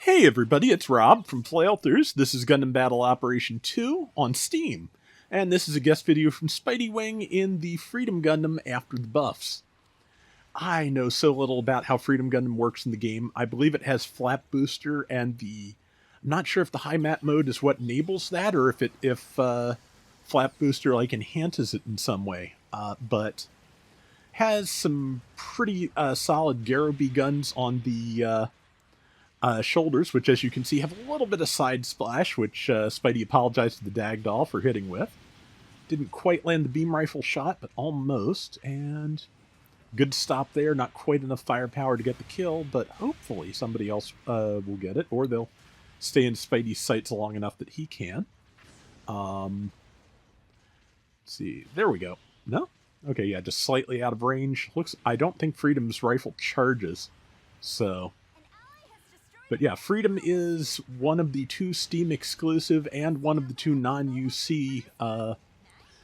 Hey everybody, it's Rob from Flailthroughs. This is Gundam Battle Operation 2 on Steam. And this is a guest video from Spidey Wing in the Freedom Gundam After the Buffs. I know so little about how Freedom Gundam works in the game. I believe it has Flap Booster and I'm not sure if the high map mode is what enables that or if Flap Booster like enhances it in some way. But has some pretty solid Garobi guns on the shoulders, which, as you can see, have a little bit of side splash, which Spidey apologized to the Dagdoll for hitting with. Didn't quite land the beam rifle shot, but almost, and good stop there. Not quite enough firepower to get the kill, but hopefully somebody else will get it, or they'll stay in Spidey's sights long enough that he can. Let's see. There we go. No? Okay, yeah, just slightly out of range. I don't think Freedom's rifle charges, so... But yeah, Freedom is one of the two Steam exclusive and one of the two non-UC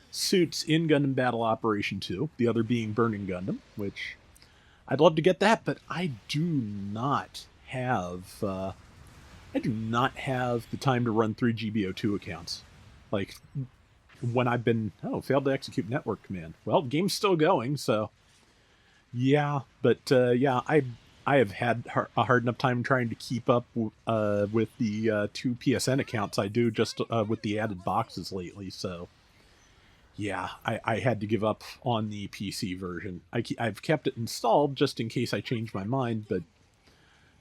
suits in Gundam Battle Operation 2, the other being Burning Gundam, which I'd love to get that, but I do not have the time to run 3 GBO2 accounts. Like, when I've been, failed to execute network command. Well, the game's still going, so yeah, but yeah, I have had a hard enough time trying to keep up with the 2 PSN accounts I do just with the added boxes lately, so yeah, I had to give up on the PC version. I've kept it installed just in case I change my mind, but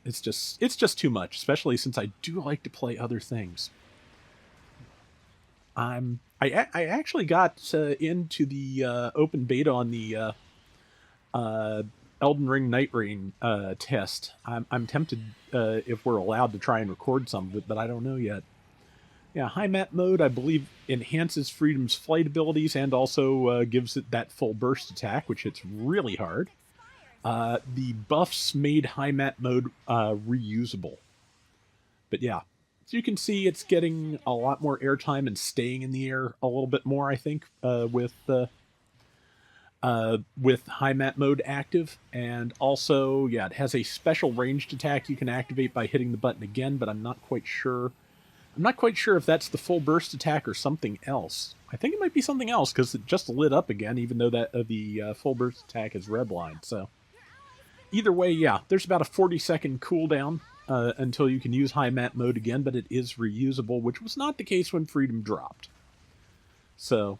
it's just too much, especially since I do like to play other things. I actually got into the open beta on the Elden Ring Night Rain test. I'm tempted if we're allowed to try and record some of it, but I don't know yet. Yeah, high map mode, I believe, enhances Freedom's flight abilities and also gives it that full burst attack, which hits really hard. The buffs made high map mode reusable. But yeah, as you can see, it's getting a lot more airtime and staying in the air a little bit more, I think, with high map mode active, and also, yeah, it has a special ranged attack you can activate by hitting the button again, but I'm not quite sure. I'm not quite sure if that's the full burst attack or something else. I think it might be something else, because it just lit up again, even though that the full burst attack is redlined, so... Either way, yeah, there's about a 40-second cooldown until you can use high map mode again, but it is reusable, which was not the case when Freedom dropped. So...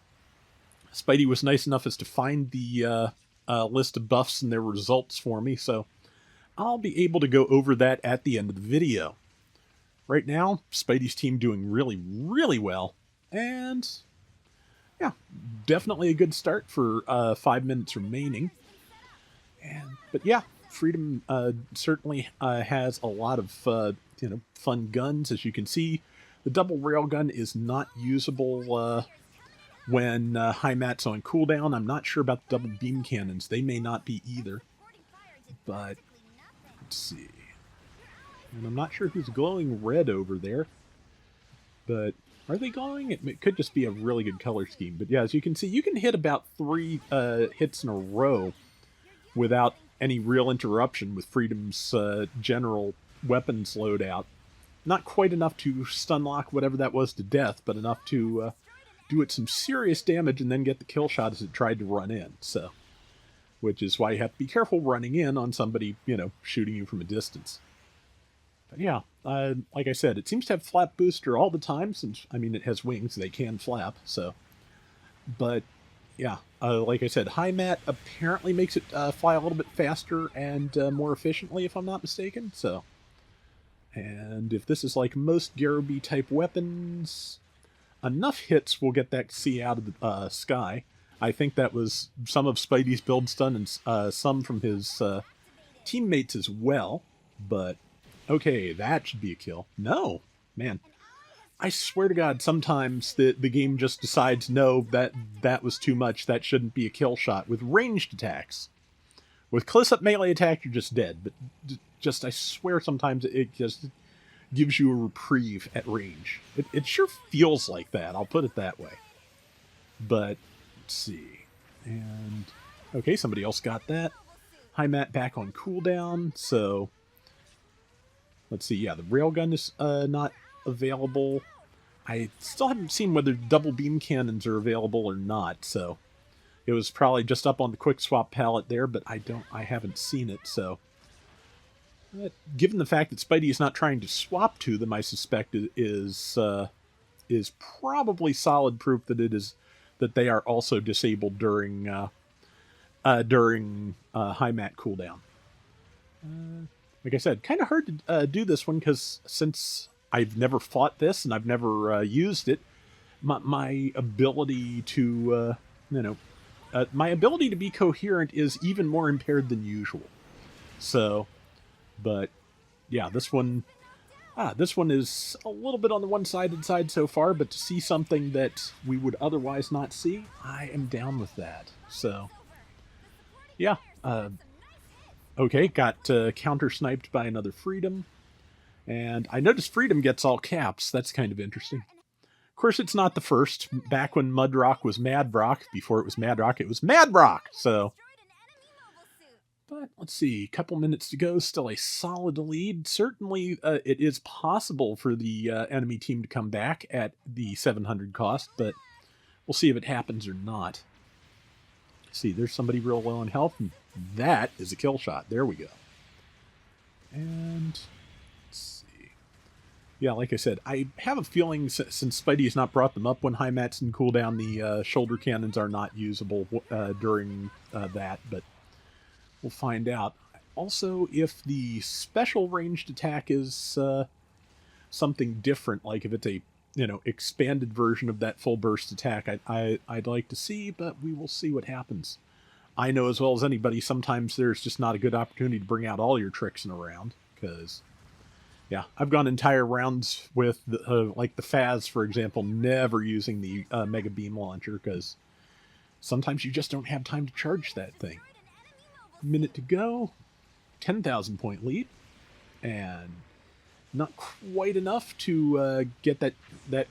Spidey was nice enough as to find the list of buffs and their results for me, so I'll be able to go over that at the end of the video. Right now, Spidey's team doing really, really well, and yeah, definitely a good start for 5 minutes remaining. But yeah, Freedom certainly has a lot of fun guns. As you can see, the double railgun is not usable when high mat's on cooldown. I'm not sure about the double beam cannons. They may not be either. But, let's see. And I'm not sure who's glowing red over there. But, are they glowing? It could just be a really good color scheme. But yeah, as you can see, you can hit about 3 hits in a row without any real interruption with Freedom's general weapons loadout. Not quite enough to stun lock whatever that was to death, but enough to... do it some serious damage and then get the kill shot as it tried to run in, so... Which is why you have to be careful running in on somebody, shooting you from a distance. But yeah, like I said, it seems to have flap booster all the time, since, it has wings, they can flap, so... But, yeah, like I said, high mat apparently makes it fly a little bit faster and more efficiently, if I'm not mistaken, so... And if this is like most Garobi-type weapons... enough hits will get that C out of the sky. I think that was some of Spidey's build stun and some from his teammates as well. But, okay, that should be a kill. No, man. I swear to God, sometimes the game just decides, no, that was too much, that shouldn't be a kill shot. With ranged attacks. With close-up melee attack, you're just dead. But just, I swear sometimes it just... gives you a reprieve at range. It sure feels like that, I'll put it that way. But, let's see. And, okay, somebody else got that. High mat back on cooldown, so Let's see. Yeah, the railgun is not available. I still haven't seen whether double beam cannons are available or not, so it was probably just up on the quick swap palette there, but I haven't seen it, so given the fact that Spidey is not trying to swap to them, I suspect it is probably solid proof that they are also disabled during high mat cooldown. Like I said, kind of hard to do this one because since I've never fought this and I've never used it, my ability to my ability to be coherent is even more impaired than usual. So, but yeah, this one is a little bit on the one-sided side so far, but to see something that we would otherwise not see, I am down with that. So, yeah. Okay, got counter-sniped by another Freedom. And I noticed Freedom gets all caps. That's kind of interesting. Of course, it's not the first. Back when Mudrock was Madrock, before it was Madrock, it was Madrock! So, but let's see, a couple minutes to go, still a solid lead. Certainly, it is possible for the enemy team to come back at the 700 cost, but we'll see if it happens or not. See, there's somebody real low on health, and that is a kill shot. There we go. And let's see. Yeah, like I said, I have a feeling since Spidey has not brought them up when high mats and cooldown, the shoulder cannons are not usable during that, but we'll find out. Also, if the special ranged attack is something different, like if it's a expanded version of that full burst attack, I'd like to see, but we will see what happens. I know as well as anybody, sometimes there's just not a good opportunity to bring out all your tricks in a round, because, yeah, I've gone entire rounds with, like the Faz, for example, never using the Mega Beam Launcher, because sometimes you just don't have time to charge that thing. Minute to go, 10,000 point lead, and not quite enough to get that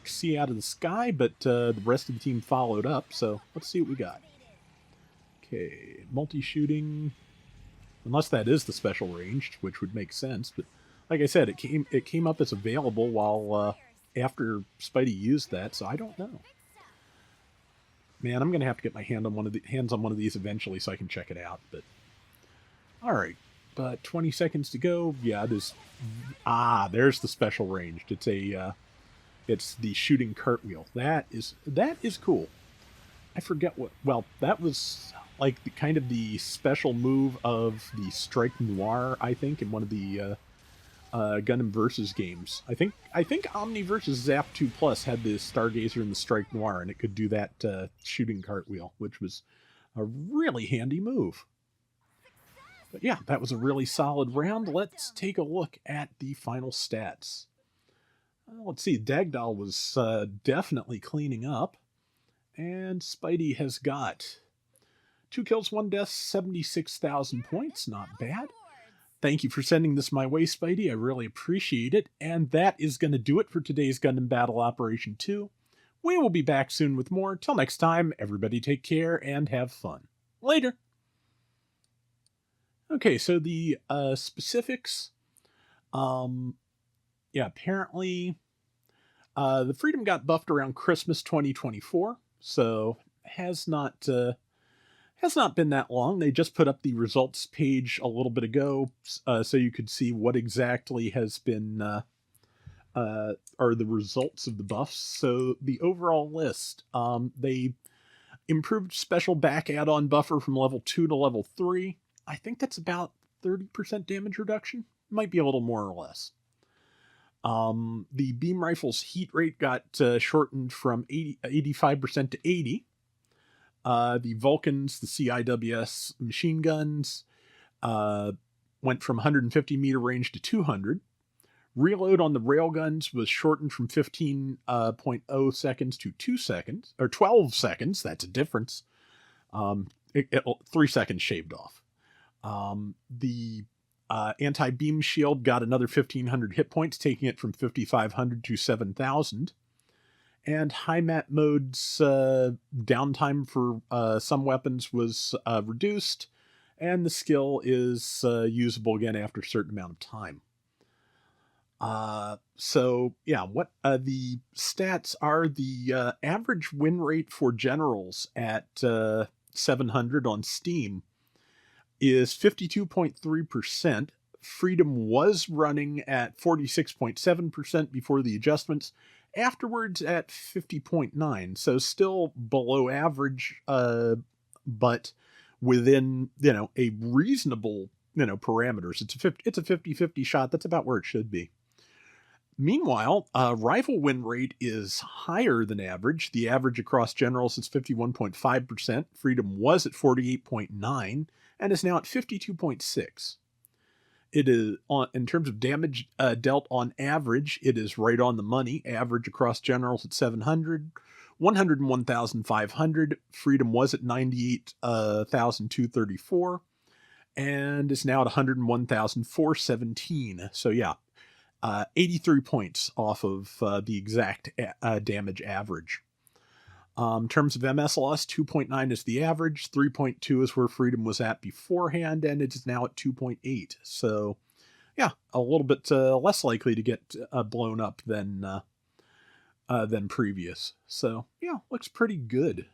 C out of the sky, but the rest of the team followed up, so let's see what we got. Okay, multi-shooting, unless that is the special ranged, which would make sense, but like I said, it came up as available while after Spidey used that, so I don't know. Man, I'm gonna have to get my hands on one of these eventually so I can check it out, but all right. But 20 seconds to go. Yeah, there's the special ranged. It's the shooting cartwheel. That is cool. I forget what. Well, that was like kind of the special move of the Strike Noir, I think, in one of the Gundam Versus games. I think Omni versus Zap 2 Plus had the Stargazer and the Strike Noir, and it could do that shooting cartwheel, which was a really handy move. But yeah, that was a really solid round. Let's take a look at the final stats. Let's see, Dagdal was definitely cleaning up. And Spidey has got 2 kills, 1 death, 76,000 points. Not bad. Thank you for sending this my way, Spidey. I really appreciate it. And that is going to do it for today's Gundam Battle Operation 2. We will be back soon with more. Till next time, everybody take care and have fun. Later. Okay, so the specifics. Yeah, apparently the Freedom got buffed around Christmas 2024, so has not been that long. They just put up the results page a little bit ago, so you could see what exactly has been are the results of the buffs. So the overall list, they improved special back add-on buffer from level 2 to level 3. I think that's about 30% damage reduction. Might be a little more or less. The beam rifle's heat rate got shortened from 85% to 80. The Vulcans, the CIWS machine guns, went from 150 meter range to 200. Reload on the railguns was shortened from 15.0 seconds to 2 seconds, or 12 seconds. That's a difference. 3 seconds shaved off. The anti-beam shield got another 1,500 hit points, taking it from 5,500 to 7,000. And high mat mode's downtime for some weapons was reduced, and the skill is usable again after a certain amount of time. So yeah, what the stats are: the average win rate for generals at 700 on Steam is 52.3%. Freedom was running at 46.7% before the adjustments, afterwards at 50.9. So still below average, but within, a reasonable, parameters. It's a 50-50 shot. That's about where it should be. Meanwhile, rifle win rate is higher than average. The average across generals is 51.5%. Freedom was at 48.9 and is now at 52.6. It is on in terms of damage dealt on average, it is right on the money. Average across generals at 700, 101,500. Freedom was at 98,234 and is now at 101,417. So yeah, 83 points off of the exact damage average. In terms of MS loss, 2.9 is the average, 3.2 is where Freedom was at beforehand, and it is now at 2.8. So, yeah, a little bit less likely to get blown up than previous. So, yeah, looks pretty good.